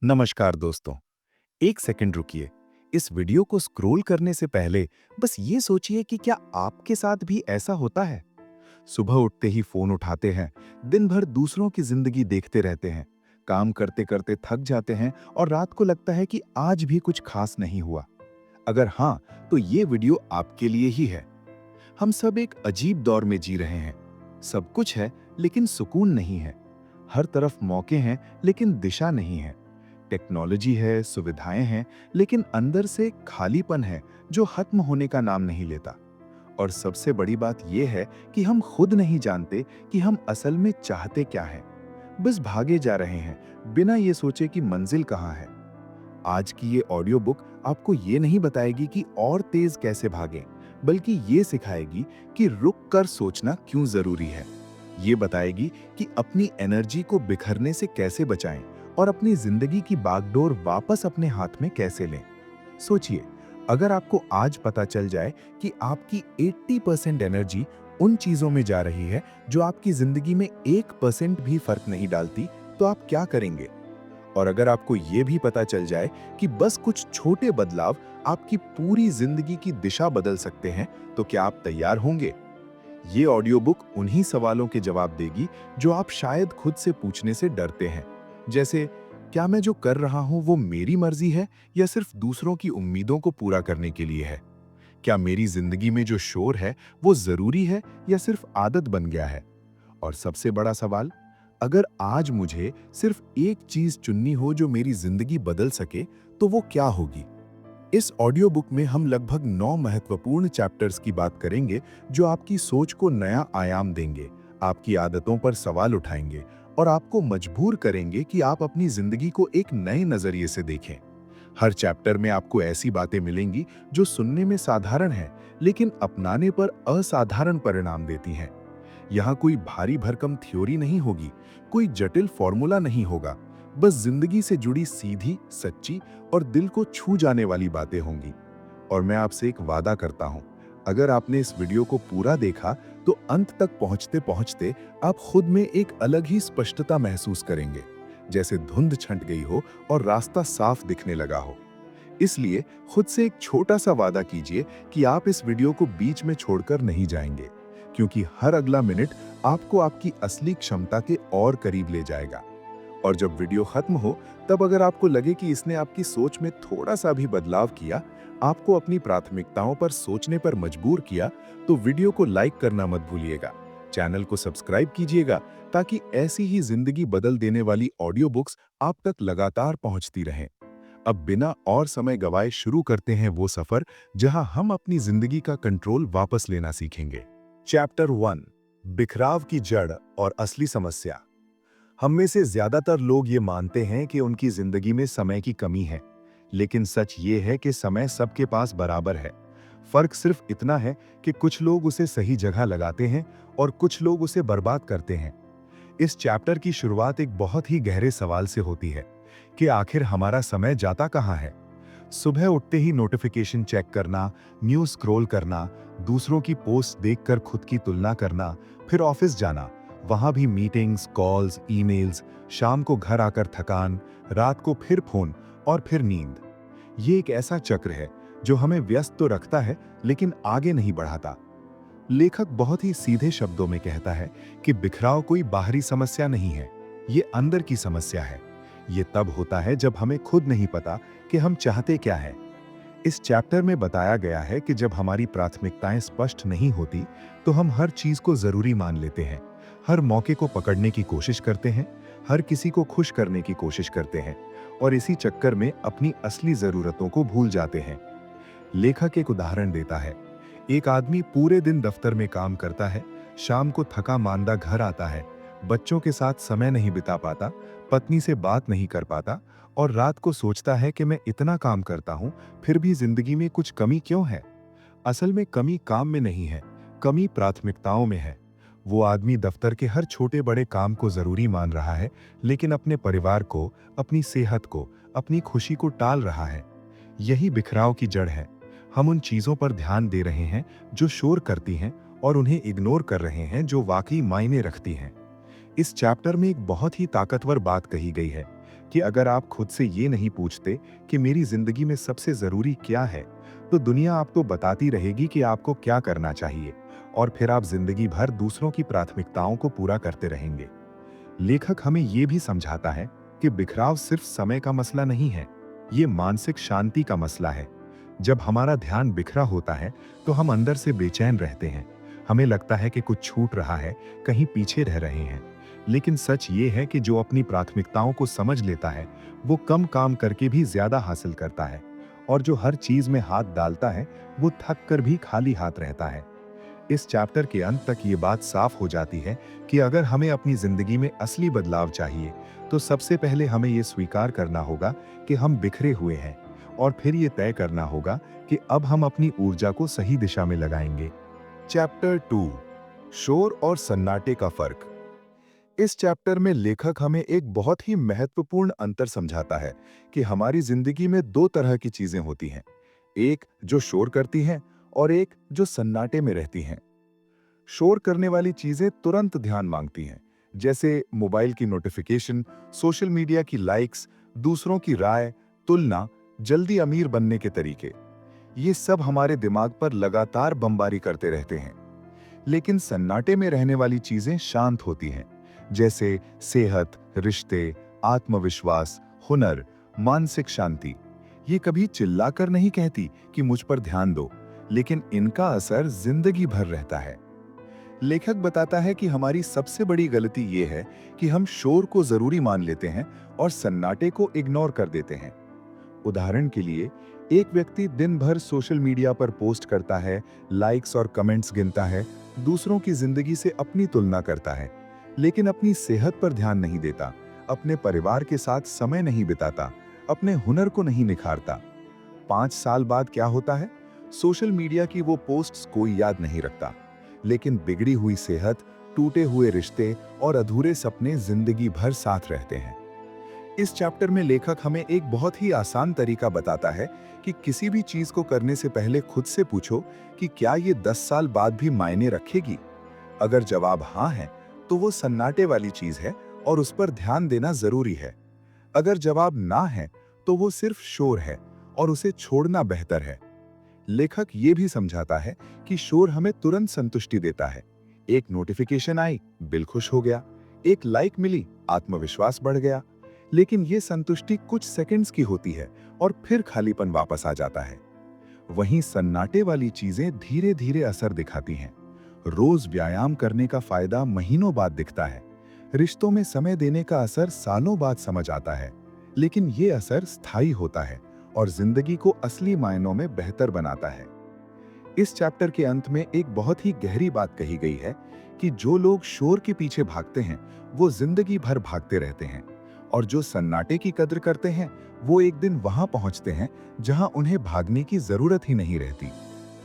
नमस्कार दोस्तों। एक सेकंड रुकिए। इस वीडियो को स्क्रॉल करने से पहले बस ये सोचिए कि क्या आपके साथ भी ऐसा होता है। सुबह उठते ही फोन उठाते हैं, दिन भर दूसरों की जिंदगी देखते रहते हैं, काम करते करते थक जाते हैं और रात को लगता है कि आज भी कुछ खास नहीं हुआ। अगर हाँ, तो ये वीडियो आपके लिए ही है। हम सब एक अजीब दौर में जी रहे हैं। सब कुछ है लेकिन सुकून नहीं है। हर तरफ मौके हैं लेकिन दिशा नहीं है। टेक्नोलॉजी है, सुविधाएं हैं, लेकिन अंदर से खालीपन है जो खत्म होने का नाम नहीं लेता। और सबसे बड़ी बात यह है कि हम खुद नहीं जानते कि हम असल में चाहते क्या हैं। बस भागे जा रहे हैं बिना ये सोचे कि मंजिल कहाँ है। आज की ये ऑडियो बुक आपको ये नहीं बताएगी कि और तेज कैसे भागें, बल्कि ये सिखाएगी कि रुक कर सोचना क्यों जरूरी है। ये बताएगी कि अपनी एनर्जी को बिखरने से कैसे बचाएं और अपनी जिंदगी की बागडोर वापस अपने हाथ में कैसे लें। सोचिए, अगर आपको आज पता चल जाए कि आपकी 80% एनर्जी उन चीजों में जा रही है जो आपकी जिंदगी में 1% भी फर्क नहीं डालती, तो आप क्या करेंगे? और अगर आपको ये भी पता चल जाए कि बस कुछ छोटे बदलाव आपकी पूरी जिंदगी की दिशा बदल सकते हैं, तो क्या आप तैयार होंगे? ये ऑडियो बुक उन्हीं सवालों के जवाब देगी जो आप शायद खुद से पूछने से डरते हैं। जैसे, क्या मैं जो कर रहा हूं वो मेरी मर्जी है या सिर्फ दूसरों की उम्मीदों को पूरा करने के लिए है? क्या मेरी जिंदगी में जो शोर है वो जरूरी है या सिर्फ आदत बन गया है? और सबसे बड़ा सवाल, अगर आज मुझे सिर्फ एक चीज चुननी हो जो मेरी जिंदगी बदल सके, तो वो क्या होगी? इस ऑडियो बुक में हम लगभग 9 महत्वपूर्ण चैप्टर्स की बात करेंगे जो आपकी सोच को नया आयाम देंगे, आपकी आदतों पर सवाल उठाएंगे और आपको मजबूर करेंगे कि आप अपनी जिंदगी को एक नए नजरिए से देखें। हर चैप्टर में आपको ऐसी बातें मिलेंगी जो सुनने में साधारण हैं, लेकिन अपनाने पर असाधारण परिणाम देती हैं। यहाँ कोई भारी भरकम थ्योरी नहीं होगी, कोई जटिल फॉर्मूला नहीं होगा। बस जिंदगी से जुड़ी सीधी, सच्ची और दिल को छू जाने वाली बातें होंगी। और मैं आपसे एक वादा करता हूं, अगर आपने इस वीडियो को पूरा देखा, तो अंत तक पहुंचते पहुंचते आप खुद में एक अलग ही स्पष्टता महसूस करेंगे, जैसे धुंध छंट गई हो और रास्ता साफ दिखने लगा हो। इसलिए खुद से एक छोटा सा वादा कीजिए कि आप इस वीडियो को बीच में छोड़कर नहीं जाएंगे, क्योंकि हर अगला मिनट आपको आपकी असली क्षमता के और करीब ले जाएगा। और जब वीडियो खत्म हो, तब अगर आपको लगे कि इसने आपकी सोच में थोड़ा सा भी बदलाव किया, आपको अपनी प्राथमिकताओं पर सोचने पर मजबूर किया, तो वीडियो को लाइक करना मत भूलिएगा। चैनल को सब्सक्राइब कीजिएगा, ताकि ऐसी ही जिंदगी बदल देने वाली ऑडियो बुक्स आप तक लगातार पहुंचती रहें। अब बिना और समय गवाए शुरू करते हैं वो सफर जहां हम अपनी जिंदगी का कंट्रोल वापस लेना सीखेंगे। चैप्टर 1, बिखराव की जड़ और असली समस्या। हम में से ज्यादातर लोग ये मानते हैं कि उनकी जिंदगी में समय की कमी है, लेकिन सच ये है कि समय सबके पास बराबर है। फर्क सिर्फ इतना है कि कुछ लोग उसे सही जगह लगाते हैं और कुछ लोग उसे बर्बाद करते हैं। इस चैप्टर की शुरुआत एक बहुत ही गहरे सवाल से होती है कि आखिर हमारा समय जाता कहाँ है। सुबह उठते ही नोटिफिकेशन चेक करना, न्यूज़ स्क्रॉल करना, दूसरों की पोस्ट देखकर खुद की तुलना करना, फिर ऑफिस जाना, वहां भी मीटिंग्स, कॉल्स, ईमेल्स, शाम को घर आकर थकान, रात को फिर फोन और फिर नींद। ये एक ऐसा चक्र है जो हमें व्यस्त तो रखता है, लेकिन आगे नहीं बढ़ाता। लेखक बहुत ही सीधे शब्दों में कहता है कि बिखराव कोई बाहरी समस्या नहीं है, ये अंदर की समस्या है। ये तब होता है जब हमें खुद नहीं पता कि हम चाहते क्या हैं। इस चैप्टर में बताया गया है कि जब हमारी प्राथमिकताएं स्पष्ट नहीं होती, तो हम हर चीज को जरूरी मान लेते हैं, हर मौके को पकड़ने की कोशिश करते हैं, हर किसी को खुश करने की कोशिश करते हैं और इसी चक्कर में अपनी असली जरूरतों को भूल जाते हैं। लेखक एक उदाहरण देता है। एक आदमी पूरे दिन दफ्तर में काम करता है, शाम को थका मांदा घर आता है, बच्चों के साथ समय नहीं बिता पाता, पत्नी से बात नहीं कर पाता और रात को सोचता है कि मैं इतना काम करता हूं, फिर भी जिंदगी में कुछ कमी क्यों है। असल में कमी काम में नहीं है, कमी प्राथमिकताओं में है। वो आदमी दफ्तर के हर छोटे बड़े काम को जरूरी मान रहा है, लेकिन अपने परिवार को, अपनी सेहत को, अपनी खुशी को टाल रहा है। यही बिखराव की जड़ है। हम उन चीजों पर ध्यान दे रहे हैं जो शोर करती हैं और उन्हें इग्नोर कर रहे हैं जो वाकई मायने रखती हैं। इस चैप्टर में एक बहुत ही ताकतवर बात कही गई है कि अगर आप खुद से ये नहीं पूछते कि मेरी जिंदगी में सबसे जरूरी क्या है, तो दुनिया आपको बताती रहेगी कि आपको क्या करना चाहिए, और फिर आप जिंदगी भर दूसरों की प्राथमिकताओं को पूरा करते रहेंगे। लेखक हमें ये भी समझाता है कि बिखराव सिर्फ समय का मसला नहीं है, ये मानसिक शांति का मसला है। जब हमारा ध्यान बिखरा होता है तो हम अंदर से बेचैन रहते हैं। हमें लगता है कि कुछ छूट रहा है, कहीं पीछे रह रहे हैं। लेकिन सच ये है कि जो अपनी प्राथमिकताओं को समझ लेता है, वो कम काम करके भी ज्यादा हासिल करता है। और जो हर चीज में हाथ डालता है, वो थक कर भी खाली हाथ रहता है। इस चैप्टर के अंत तक ये बात साफ हो जाती है कि अगर हमें अपनी जिंदगी में असली बदलाव चाहिए, तो सबसे पहले हमें ये स्वीकार करना होगा कि हम बिखरे हुए हैं, और फिर ये तय करना होगा कि अब हम अपनी ऊर्जा को सही दिशा में लगाएंगे। चैप्टर 2, शोर और सन्नाटे का फर्क। इस चैप्टर में लेखक हमें एक बहुत ही महत्वपूर्ण अंतर समझाता है कि हमारी जिंदगी में दो तरह की चीजें होती हैं, एक जो शोर करती हैं और एक जो सन्नाटे में रहती हैं। शोर करने वाली चीजें तुरंत ध्यान मांगती हैं, जैसे मोबाइल की नोटिफिकेशन, सोशल मीडिया की लाइक्स, दूसरों की राय, तुलना, जल्दी अमीर बनने के तरीके। ये सब हमारे दिमाग पर लगातार बमबारी करते रहते हैं। लेकिन सन्नाटे में रहने वाली चीजें शांत होती हैं, जैसे सेहत, रिश्ते, आत्मविश्वास, हुनर, मानसिक शांति। ये कभी चिल्लाकर नहीं कहती कि मुझ पर ध्यान दो, लेकिन इनका असर जिंदगी भर रहता है। लेखक बताता है कि हमारी सबसे बड़ी गलती ये है कि हम शोर को जरूरी मान लेते हैं और सन्नाटे को इग्नोर कर देते हैं। उदाहरण के लिए, एक व्यक्ति दिन भर सोशल मीडिया पर पोस्ट करता है, लाइक्स और कमेंट्स गिनता है, दूसरों की जिंदगी से अपनी तुलना करता है, लेकिन अपनी सेहत पर ध्यान नहीं देता, अपने परिवार के साथ समय नहीं बिताता, अपने हुनर को नहीं निखारता। 5 साल बाद क्या होता है? सोशल मीडिया की वो पोस्ट्स कोई याद नहीं रखता, लेकिन बिगड़ी हुई सेहत, टूटे हुए रिश्ते और अधूरे सपने जिंदगी भर साथ रहते हैं। इस चैप्टर में लेखक हमें एक बहुत ही आसान तरीका बताता है कि किसी भी चीज को करने से पहले खुद से पूछो कि क्या ये 10 साल बाद भी मायने रखेगी। अगर जवाब हाँ है, तो वो सन्नाटे वाली चीज है और उस पर ध्यान देना जरूरी है। अगर जवाब ना है, तो वो सिर्फ शोर है और उसे छोड़ना बेहतर है। लेखक ये भी समझाता है कि शोर हमें तुरंत संतुष्टि देता है। एक नोटिफिकेशन आई, दिल खुश हो गया, एक लाइक मिली, आत्मविश्वास बढ़ गया। लेकिन ये संतुष्टि कुछ सेकंड्स की होती है और फिर खालीपन वापस आ जाता है। वहीं सन्नाटे वाली चीजें धीरे धीरे असर दिखाती हैं। रोज व्यायाम करने का फायदा महीनों बाद दिखता है। रिश्तों में समय देने का असर सालों बाद समझ आता है। लेकिन ये असर स्थायी होता है और जिंदगी को असली मायनों में बेहतर बनाता है। इस चैप्टर के अंत में एक बहुत ही गहरी बात कही गई है कि जो लोग शोर के पीछे भागते हैं, वो जिंदगी भर भागते रहते हैं, और जो सन्नाटे की कद्र करते हैं, वो एक दिन वहां पहुंचते हैं जहां उन्हें भागने की जरूरत ही नहीं रहती।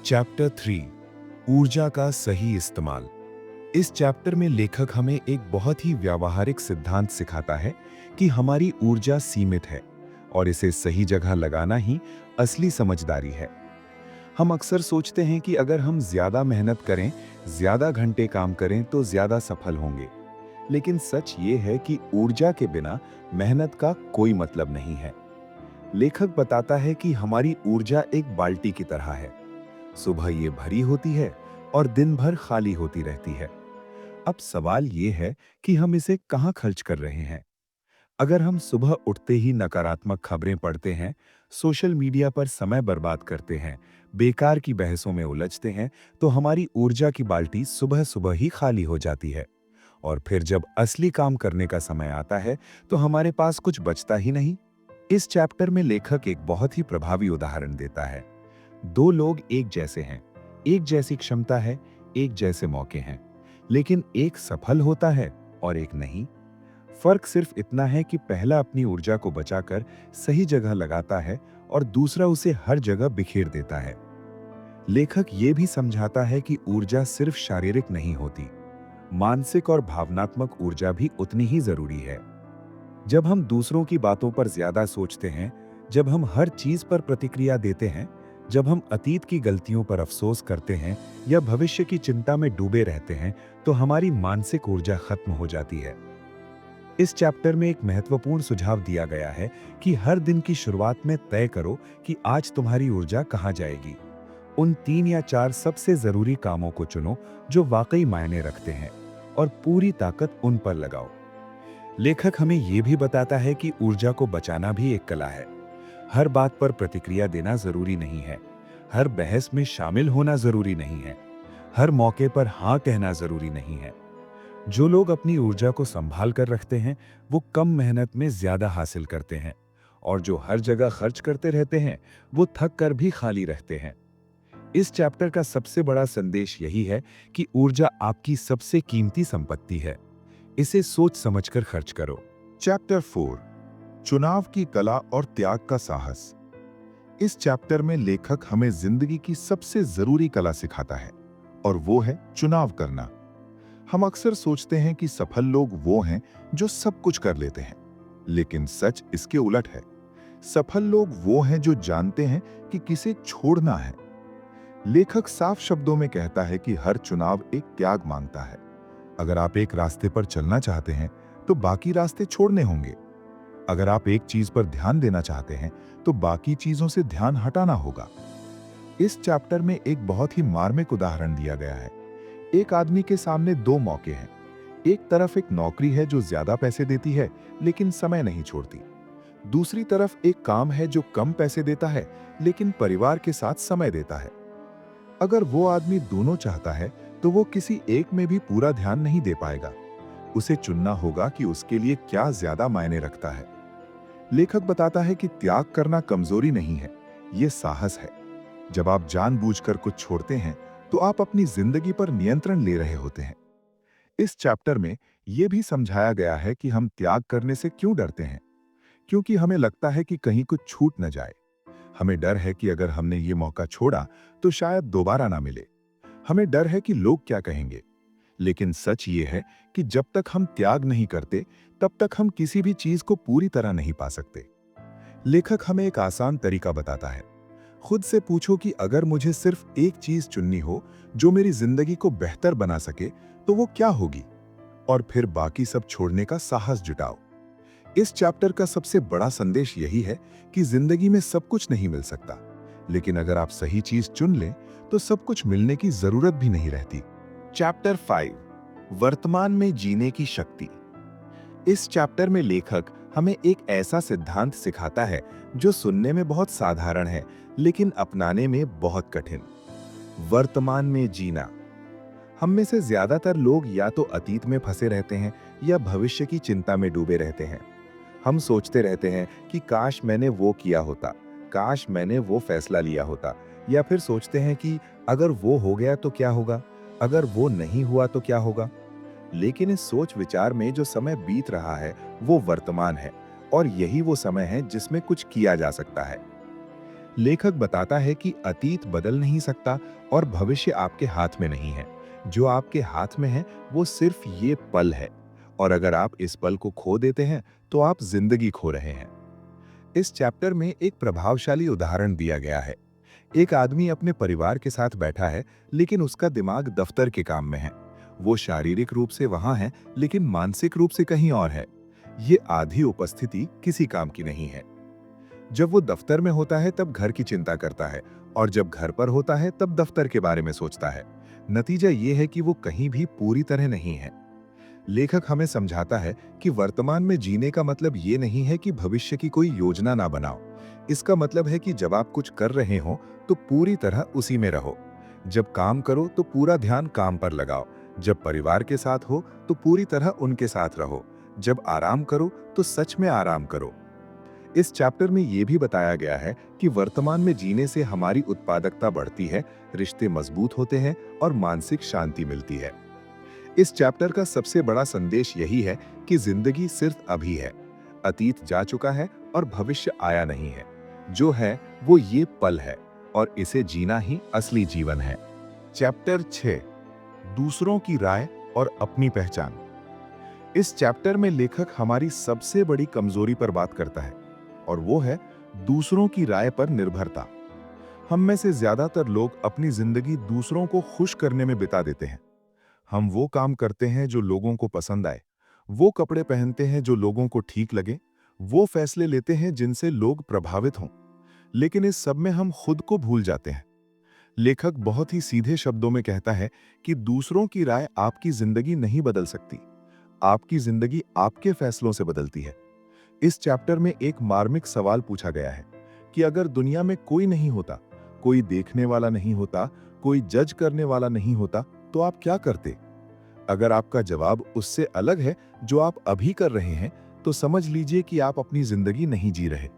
चैप्टर 3, ऊर्जा का सही इस्तेमाल। इस चैप्टर में लेखक हमें एक बहुत ही व्यावहारिक सिद्धांत सिखाता है कि हमारी ऊर्जा सीमित है और इसे सही जगह लगाना ही असली समझदारी है। हम अक्सर सोचते हैं कि अगर हम ज्यादा मेहनत करें, ज्यादा घंटे काम करें तो ज्यादा सफल होंगे। लेकिन सच ये है कि ऊर्जा के बिना मेहनत का कोई मतलब नहीं है। लेखक बताता है कि हमारी ऊर्जा एक बाल्टी की तरह है। सुबह ये भरी होती है और दिन भर खाली होती रहती है। अब सवाल ये है कि हम इसे कहाँ खर्च कर रहे हैं। अगर हम सुबह उठते ही नकारात्मक खबरें पढ़ते हैं, सोशल मीडिया पर समय बर्बाद करते हैं, बेकार की बहसों में उलझते हैं, तो हमारी ऊर्जा की बाल्टी सुबह सुबह ही खाली हो जाती है। और फिर जब असली काम करने का समय आता है, तो हमारे पास कुछ बचता ही नहीं। इस चैप्टर में लेखक एक बहुत ही प्रभावी उदाहरण देता है। दो लोग एक जैसे हैं, एक जैसी क्षमता है, एक जैसे मौके हैं, लेकिन एक सफल होता है और एक नहीं। फर्क सिर्फ इतना है कि पहला अपनी ऊर्जा को बचाकर सही जगह लगाता है और दूसरा उसे हर जगह बिखेर देता है। लेखक ये भी समझाता है कि ऊर्जा सिर्फ शारीरिक नहीं होती, मानसिक और भावनात्मक ऊर्जा भी उतनी ही जरूरी है। जब हम दूसरों की बातों पर ज्यादा सोचते हैं, जब हम हर चीज पर प्रतिक्रिया देते हैं, जब हम अतीत की गलतियों पर अफसोस करते हैं या भविष्य की चिंता में डूबे रहते हैं, तो हमारी मानसिक ऊर्जा खत्म हो जाती है। इस चैप्टर में एक महत्वपूर्ण सुझाव दिया गया है कि हर दिन की शुरुआत में तय करो कि आज तुम्हारी ऊर्जा कहाँ जाएगी। उन 3 या 4 सबसे जरूरी कामों को चुनो जो वाकई मायने रखते हैं और पूरी ताकत उन पर लगाओ। लेखक हमें यह भी बताता है कि ऊर्जा को बचाना भी एक कला है। हर बात पर प्रतिक्रिया देना जरूरी नहीं है, हर बहस में शामिल होना जरूरी नहीं है, हर मौके पर हाँ कहना जरूरी नहीं है। जो लोग अपनी ऊर्जा को संभाल कर रखते हैं वो कम मेहनत में ज्यादा हासिल करते हैं, और जो हर जगह खर्च करते रहते हैं वो थक कर भी खाली रहते हैं। इस चैप्टर का सबसे बड़ा संदेश यही है कि ऊर्जा आपकी सबसे कीमती संपत्ति है। इसे सोच समझकर खर्च करो। चैप्टर 4, चुनाव की कला और त्याग का साहस। इस चैप्टर में लेखक हमें जिंदगी की सबसे जरूरी कला सिखाता है, और वो है चुनाव करना। हम अक्सर सोचते हैं कि सफल लोग वो हैं जो सब कुछ कर लेते हैं, लेकिन सच इसके उलट है। सफल लोग वो हैं जो जानते हैं कि किसे छोड़ना है। लेखक साफ शब्दों में कहता है कि हर चुनाव एक त्याग मांगता है। अगर आप एक रास्ते पर चलना चाहते हैं तो बाकी रास्ते छोड़ने होंगे। अगर आप एक चीज पर ध्यान देना चाहते हैं तो बाकी चीजों से ध्यान हटाना होगा। इस चैप्टर में एक बहुत ही मार्मिक उदाहरण दिया गया है। एक आदमी के सामने दो मौके हैं। एक तरफ एक नौकरी है जो ज्यादा पैसे देती है लेकिन समय नहीं छोड़ती। दूसरी तरफ एक काम है जो कम पैसे देता है लेकिन परिवार के साथ समय देता है। अगर वो आदमी दोनों चाहता है तो वो किसी एक में भी पूरा ध्यान नहीं दे पाएगा। उसे चुनना होगा कि उसके लिए क्या ज्यादा मायने रखता है। लेखक बताता है कि त्याग करना कमजोरी नहीं है, ये साहस है। जब आप जानबूझकर कुछ छोड़ते हैं तो आप अपनी जिंदगी पर नियंत्रण ले रहे होते हैं। इस चैप्टर में यह भी समझाया गया है कि हम त्याग करने से क्यों डरते हैं। क्योंकि हमें लगता है कि कहीं कुछ छूट न जाए। हमें डर है कि अगर हमने ये मौका छोड़ा तो शायद दोबारा ना मिले। हमें डर है कि लोग क्या कहेंगे। लेकिन सच ये है कि जब तक हम त्याग नहीं करते तब तक हम किसी भी चीज को पूरी तरह नहीं पा सकते। लेखक हमें एक आसान तरीका बताता है। खुद से पूछो कि अगर मुझे सिर्फ एक चीज चुननी हो जो मेरी जिंदगी को बेहतर बना सके तो वो क्या होगी, और फिर बाकी सब छोड़ने का साहस जुटाओ। इस चैप्टर का सबसे बड़ा संदेश यही है कि जिंदगी में सब कुछ नहीं मिल सकता, लेकिन अगर आप सही चीज चुन लें तो सब कुछ मिलने की जरूरत भी नहीं रहती। चैप्टर 5, वर्तमान में जीने की शक्ति। इस चैप्टर में लेखक हमें एक ऐसा सिद्धांत सिखाता है जो सुनने में बहुत साधारण है लेकिन अपनाने में बहुत कठिन। वर्तमान में जीना। हम में से ज्यादातर लोग या तो अतीत में फंसे रहते हैं या भविष्य की चिंता में डूबे रहते हैं। हम सोचते रहते हैं कि काश मैंने वो किया होता, काश मैंने वो फैसला लिया होता, या फिर सोचते हैं कि अगर वो हो गया तो क्या होगा, अगर वो नहीं हुआ तो क्या होगा। लेकिन इस सोच विचार में जो समय बीत रहा है वो वर्तमान है, और यही वो समय है जिसमें कुछ किया जा सकता है। लेखक बताता है कि अतीत बदल नहीं सकता और भविष्य आपके हाथ में नहीं है। जो आपके हाथ में है वो सिर्फ ये पल है, और अगर आप इस पल को खो देते हैं तो आप जिंदगी खो रहे हैं। इस चैप्टर में एक प्रभावशाली उदाहरण दिया गया है। एक आदमी अपने परिवार के साथ बैठा है लेकिन उसका दिमाग दफ्तर के काम में है। वो शारीरिक रूप से वहां है लेकिन मानसिक रूप से कहीं और है। ये आधी उपस्थिति किसी काम की नहीं है। जब वो दफ्तर में होता है तब घर की चिंता करता है, और जब घर पर होता है तब दफ्तर के बारे में सोचता है। नतीजा ये है कि वो कहीं भी पूरी तरह नहीं है। लेखक हमें समझाता है कि वर्तमान में जीने का मतलब ये नहीं है कि भविष्य की कोई योजना ना बनाओ। इसका मतलब है कि जब आप कुछ कर रहे हो तो पूरी तरह उसी में रहो। जब काम करो तो पूरा ध्यान काम पर लगाओ। जब परिवार के साथ हो तो पूरी तरह उनके साथ रहो। जब आराम करो तो सच में आराम करो। इस चैप्टर में यह भी बताया गया है कि वर्तमान में जीने से हमारी उत्पादकता बढ़ती है, रिश्ते मजबूत होते हैं और मानसिक शांति मिलती है। इस चैप्टर का सबसे बड़ा संदेश यही है कि जिंदगी सिर्फ अभी है। अतीत जा चुका है और भविष्य आया नहीं है। जो है वो ये पल है, और इसे जीना ही असली जीवन है। चैप्टर 6, दूसरों की राय और अपनी पहचान। इस चैप्टर में लेखक हमारी सबसे बड़ी कमजोरी पर बात करता है, और वो है दूसरों की राय पर निर्भरता। हम में से ज्यादातर लोग अपनी जिंदगी दूसरों को खुश करने में बिता देते हैं। हम वो काम करते हैं जो लोगों को पसंद आए, वो कपड़े पहनते हैं जो लोगों को ठीक लगे, वो फैसले लेते हैं जिनसे लोग प्रभावित हों। लेकिन इस सब में हम खुद को भूल जाते हैं। लेखक बहुत ही सीधे शब्दों में कहता है कि दूसरों की राय आपकी जिंदगी नहीं बदल सकती। आपकी जिंदगी आपके फैसलों से बदलती है। इस चैप्टर में एक मार्मिक सवाल पूछा गया है कि अगर दुनिया में कोई नहीं होता, कोई देखने वाला नहीं होता, कोई जज करने वाला नहीं होता, तो आप क्या करते? अगर आपका जवाब उससे अलग है जो आप अभी कर रहे हैं, तो समझ लीजिए कि आप अपनी जिंदगी नहीं जी रहे।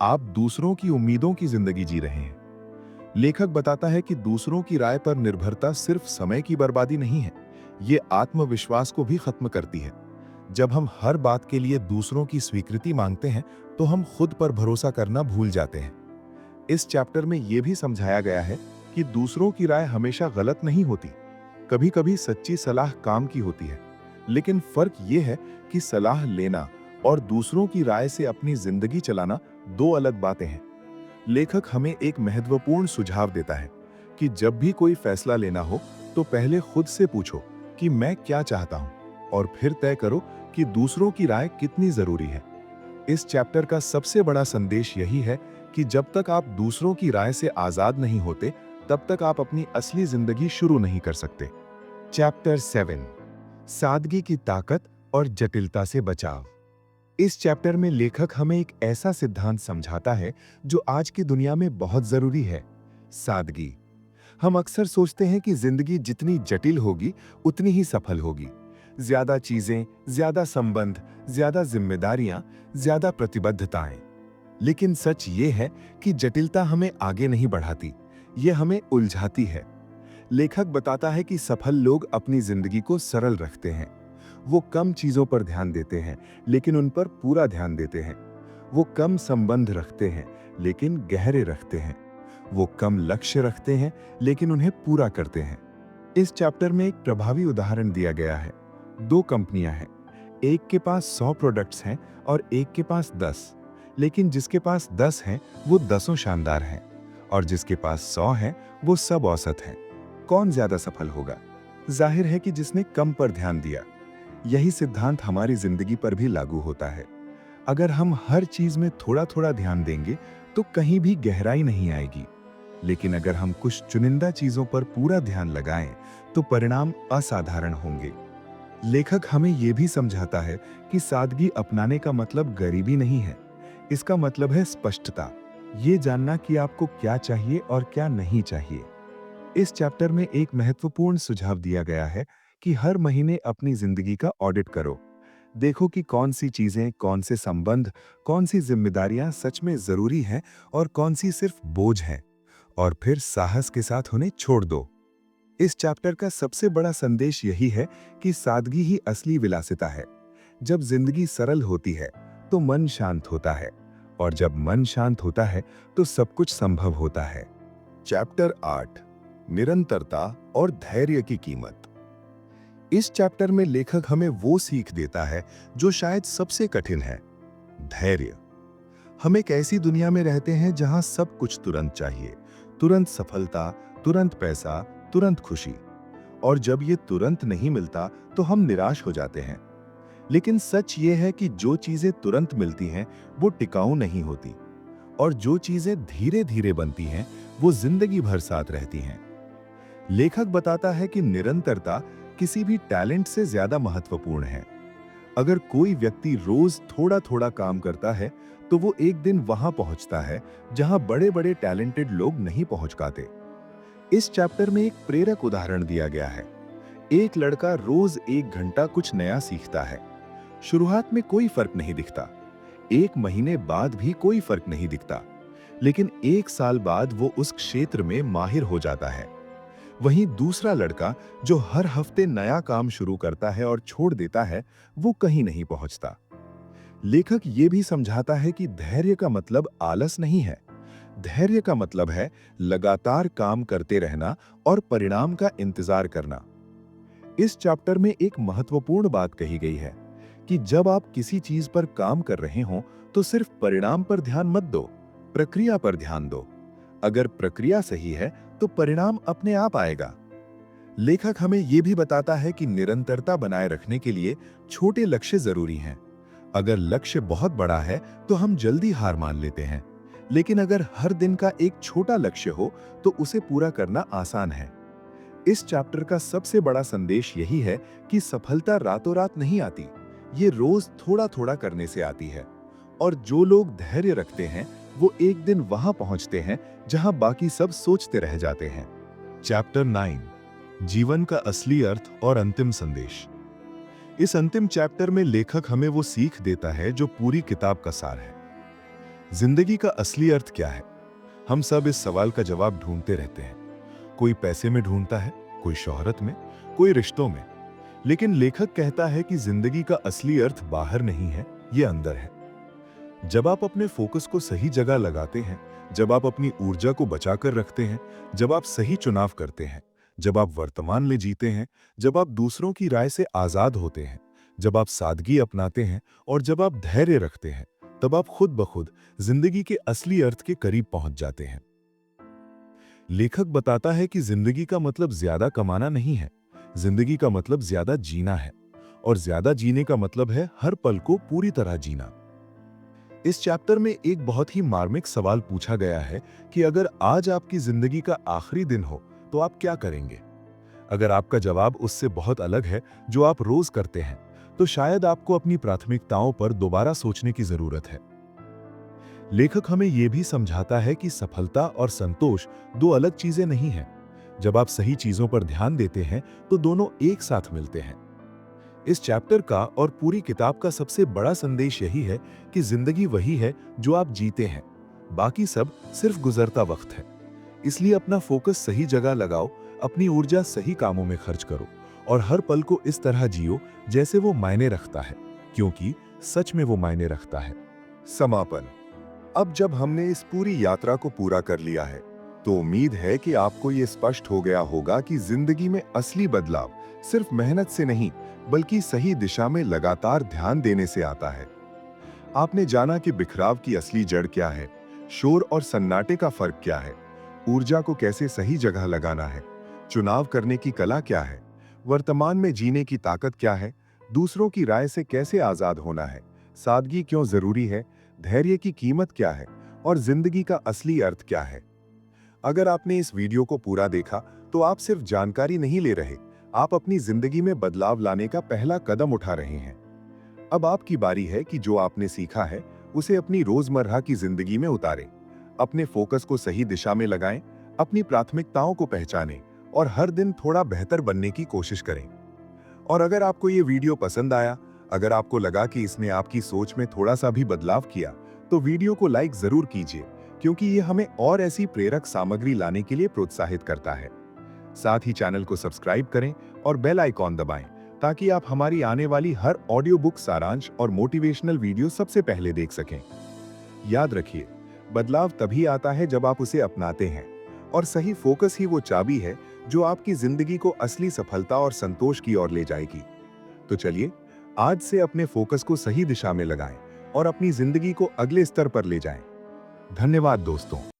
आप दूसरों की उम्मीदों की जिंदगी जी रहे हैं। लेखक बताता है कि दूसरों की राय पर निर्भरता सिर्फ समय की बर्बादी नहीं है, ये आत्मविश्वास को भी खत्म करती है। जब हम हर बात के लिए दूसरों की स्वीकृति मांगते हैं, तो हम खुद पर भरोसा करना भूल जाते हैं। इस चैप्टर में यह भी समझाया गया है कि दूसरों की राय हमेशा गलत नहीं होती। कभी-कभी सच्ची सलाह काम की होती है, लेकिन फर्क यह है कि सलाह लेना और दूसरों की राय से अपनी जिंदगी चलाना दो अलग बातें हैं। लेखक हमें एक महत्वपूर्ण सुझाव देता है कि जब भी कोई फैसला लेना हो, तो पहले खुद से पूछो कि मैं क्या चाहता हूं, और फिर तय करो कि दूसरों की राय कितनी जरूरी है। इस चैप्टर का सबसे बड़ा संदेश यही है कि जब तक आप दूसरों की राय से आजाद नहीं होते, तब तक आप अपनी असली जिंदगी शुरू नहीं कर सकते। चैप्टर 7, सादगी की ताकत और जटिलता से बचाव। इस चैप्टर में लेखक हमें एक ऐसा सिद्धांत समझाता है जो आज की दुनिया में बहुत जरूरी है: सादगी। हम अक्सर सोचते हैं कि जिंदगी जितनी जटिल होगी, उतनी ही सफल होगी। ज्यादा चीजें, ज्यादा संबंध, ज्यादा जिम्मेदारियां, ज्यादा प्रतिबद्धताएं। लेकिन सच ये है कि जटिलता हमें आगे नहीं बढ़ाती, ये हमें उलझाती है। लेखक बताता है कि सफल लोग अपनी जिंदगी को सरल रखते हैं। वो कम चीजों पर ध्यान देते हैं, लेकिन उन पर पूरा ध्यान देते हैं। वो कम संबंध रखते हैं, लेकिन गहरे रखते हैं। वो कम लक्ष्य रखते हैं, लेकिन उन्हें पूरा करते हैं। इस चैप्टर में एक प्रभावी उदाहरण दिया गया है। दो कंपनियां हैं, एक के पास 100 प्रोडक्ट्स हैं और एक के पास 10। लेकिन जिसके पास 10 हैं, वो 10 शानदार हैं, और जिसके पास 100 हैं, वो सब औसत हैं। कौन ज्यादा सफल होगा? जाहिर है कि जिसने कम पर ध्यान दिया। यही सिद्धांत हमारी जिंदगी पर भी लागू होता है। अगर हम हर चीज में थोड़ा थोड़ा ध्यान देंगे, तो कहीं भी गहराई नहीं आएगी। लेकिन अगर हम कुछ चुनिंदा चीजों पर पूरा ध्यान लगाएं, तो परिणाम असाधारण होंगे। लेखक हमें यह भी समझाता है कि सादगी अपनाने का मतलब गरीबी नहीं है। इसका मतलब है स्पष्टता, ये जानना कि आपको क्या चाहिए और क्या नहीं चाहिए। इस चैप्टर में एक महत्वपूर्ण सुझाव दिया गया है कि हर महीने अपनी जिंदगी का ऑडिट करो। देखो कि कौन सी चीजें, कौन से संबंध, कौन सी जिम्मेदारियां सच में जरूरी हैं और कौन सी सिर्फ बोझ हैं, और फिर साहस के साथ उन्हें छोड़ दो। इस चैप्टर का सबसे बड़ा संदेश यही है कि सादगी ही असली विलासिता है। जब जिंदगी सरल होती है, तो मन शांत होता है, और जब मन शांत होता है, तो सब कुछ संभव होता है। चैप्टर 8, निरंतरता और धैर्य की कीमत। इस चैप्टर में लेखक हमें वो सीख देता है जो शायद सबसे कठिन है: धैर्य। हम एक ऐसी दुनिया में रहते हैं जहां सब कुछ तुरंत चाहिए, तुरंत सफलता, तुरंत पैसा, तुरंत खुशी। और जब ये तुरंत नहीं मिलता, तो हम निराश हो जाते हैं। लेकिन सच ये है कि जो चीजें तुरंत मिलती हैं, वो टिकाऊ नहीं होती, और जो चीजें धीरे धीरे बनती हैं, वो जिंदगी भर साथ रहती हैं। लेखक बताता है कि निरंतरता किसी भी टैलेंट से ज्यादा महत्वपूर्ण है। अगर कोई व्यक्ति रोज थोड़ा थोड़ा काम करता है, तो वो एक दिन वहां पहुंचता है जहां बड़े बड़े टैलेंटेड लोग नहीं पहुंच पाते। इस चैप्टर में एक प्रेरक उदाहरण दिया गया है। एक लड़का रोज 1 घंटा कुछ नया सीखता है। शुरुआत में कोई फर्क नहीं दिखता, 1 महीने बाद भी कोई फर्क नहीं दिखता, लेकिन 1 साल बाद वो उस क्षेत्र में माहिर हो जाता है। वहीं दूसरा लड़का जो हर हफ्ते नया काम शुरू करता है और छोड़ देता है, वो कहीं नहीं पहुंचता। लेखक ये भी समझाता है कि धैर्य का मतलब आलस नहीं है। धैर्य का मतलब है लगातार काम करते रहना और परिणाम का इंतजार करना। इस चैप्टर में एक महत्वपूर्ण बात कही गई है कि जब आप किसी चीज पर काम कर रहे हो, तो सिर्फ परिणाम पर ध्यान मत दो, प्रक्रिया पर ध्यान दो। अगर प्रक्रिया सही है, तो परिणाम अपने आप आएगा। लेखक हमें ये भी बताता है कि निरंतरता बनाए रखने के लिए छोटे लक्ष्य जरूरी हैं। अगर लक्ष्य बहुत बड़ा है तो हम जल्दी हार मान लेते हैं, लेकिन अगर हर दिन का एक छोटा लक्ष्य हो तो उसे पूरा करना आसान है। इस चैप्टर का सबसे बड़ा संदेश यही है कि सफलता रातों रात नहीं आती, ये रोज थोड़ा थोड़ा करने से आती है। और जो लोग धैर्य रखते हैं वो एक दिन वहां पहुंचते हैं जहां बाकी सब सोचते रह जाते हैं। चैप्टर 9, जीवन का असली अर्थ और अंतिम संदेश। इस अंतिम चैप्टर में लेखक हमें वो सीख देता है जो पूरी किताब का सार है। जिंदगी का असली अर्थ क्या है? हम सब इस सवाल का जवाब ढूंढते रहते हैं। कोई पैसे में ढूंढता है, कोई शोहरत में, कोई रिश्तों में। लेकिन लेखक कहता है कि जिंदगी का असली अर्थ बाहर नहीं है, ये अंदर है। जब आप अपने फोकस को सही जगह लगाते हैं, जब आप अपनी ऊर्जा को बचाकर रखते हैं, जब आप सही चुनाव करते हैं, जब आप वर्तमान में जीते हैं, जब आप दूसरों की राय से आजाद होते हैं, जब आप सादगी अपनाते हैं और जब आप धैर्य रखते हैं, तब आप खुद ब खुद जिंदगी के असली अर्थ के करीब पहुंच जाते हैं। लेखक बताता है कि जिंदगी का मतलब ज्यादा कमाना नहीं है, जिंदगी का मतलब ज्यादा जीना है, और ज्यादा जीने का मतलब है हर पल को पूरी तरह जीना। इस चैप्टर में एक बहुत ही मार्मिक सवाल पूछा गया है कि अगर आज आपकी जिंदगी का आखिरी दिन हो तो आप क्या करेंगे? अगर आपका जवाब उससे बहुत अलग है जो आप रोज करते हैं, तो शायद आपको अपनी प्राथमिकताओं पर दोबारा सोचने की जरूरत है। लेखक हमें यह भी समझाता है कि सफलता और संतोष दो अलग चीजें नहीं हैं। जब आप सही चीजों पर ध्यान देते हैं तो दोनों एक साथ मिलते हैं। इस चैप्टर का और पूरी किताब का सबसे बड़ा संदेश यही है कि जिंदगी वही है जो आप जीते हैं, बाकी सब सिर्फ गुजरता वक्त है। इसलिए अपना फोकस सही जगह लगाओ, अपनी ऊर्जा सही कामों में खर्च करो और हर पल को इस तरह जियो जैसे वो मायने रखता है, क्योंकि सच में वो मायने रखता है। समापन। अब जब हमने इस पूरी यात्रा को पूरा कर लिया है, तो उम्मीद है कि आपको ये स्पष्ट हो गया होगा कि जिंदगी में असली बदलाव सिर्फ मेहनत से नहीं, बल्कि सही दिशा में लगातार ध्यान देने से आता है। आपने जाना कि बिखराव की असली जड़ क्या है, शोर और सन्नाटे का फर्क क्या है, ऊर्जा को कैसे सही जगह लगाना है, चुनाव करने की कला क्या है, वर्तमान में जीने की ताकत क्या है, दूसरों की राय से कैसे आजाद होना है, सादगी क्यों जरूरी है, धैर्य की कीमत क्या है और जिंदगी का असली अर्थ क्या है। अगर आपने इस वीडियो को पूरा देखा तो आप सिर्फ जानकारी नहीं ले रहे, आप अपनी जिंदगी में बदलाव लाने का पहला कदम उठा रहे हैं। अब आपकी बारी है कि जो आपने सीखा है उसे अपनी रोजमर्रा की जिंदगी में उतारें, अपने फोकस को सही दिशा में लगाएं, अपनी प्राथमिकताओं को पहचानें और हर दिन थोड़ा बेहतर बनने की कोशिश करें। और अगर आपको ये वीडियो पसंद आया, अगर आपको लगा कि इसने आपकी सोच में थोड़ा सा भी बदलाव किया, तो वीडियो को लाइक जरूर कीजिए, क्योंकि ये हमें और ऐसी प्रेरक सामग्री लाने के लिए प्रोत्साहित करता है। साथ ही चैनल को सब्सक्राइब करें और बेल आइकॉन दबाएं, ताकि आप हमारी आने वाली हर ऑडियो बुक सारांश और मोटिवेशनल वीडियो सबसे पहले देख सकें। याद रखिए, बदलाव तभी आता है जब आप उसे अपनाते हैं, और सही फोकस ही वो चाबी है जो आपकी जिंदगी को असली सफलता और संतोष की ओर ले जाएगी। तो चलिए, आज से अपने फोकस को सही दिशा में लगाएं और अपनी जिंदगी को अगले स्तर पर ले जाएं। धन्यवाद दोस्तों।